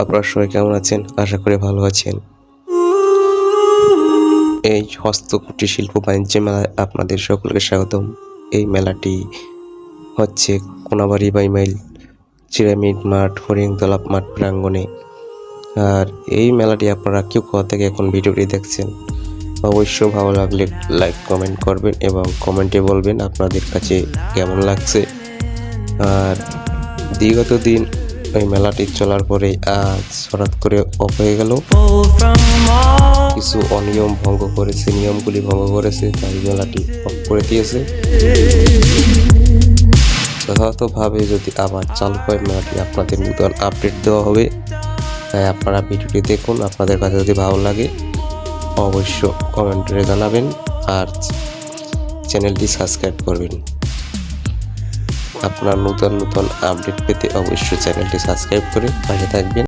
আপনারা সবাই কেমন আছেন? আশা করি ভালো আছেন। এই হস্তকুটির শিল্প বাণিজ্য মেলায় আপনাদের সকলকে স্বাগতম। এই মেলাটি হচ্ছে কোনাবাড়ি বাইমাইল চিরামিড মাঠ হরিণতলা মাঠ প্রাঙ্গণে। আর এই মেলাটি আপনারা কেউ কোথা থেকে এখন ভিডিওটি দেখছেন, অবশ্যই ভালো লাগলে লাইক কমেন্ট করবেন এবং কমেন্টে বলবেন আপনাদের কাছে কেমন লাগছে। আর বিগত দিন ওই মেলাটি চলার পরে আজ হঠাৎ করে অফ হয়ে গেল। কিছু অনিয়ম ভঙ্গ করেছে, নিয়মগুলি ভঙ্গ করেছে, তাই মেলাটি অফ করে দিয়েছে। যথাযথভাবে যদি আবার চালু হয় মেলাটি আপনাদের নতুন আপডেট দেওয়া হবে। তাই আপনারা ভিডিওটি দেখুন, আপনাদের কাছে যদি ভালো লাগে অবশ্য কমেন্টে জানাবেন আর চ্যানেলটি সাবস্ক্রাইব করবেন। আপনার নতুন আপডেট পেতে অবশ্যই চ্যানেলটি সাবস্ক্রাইব করে পাশে থাকবেন।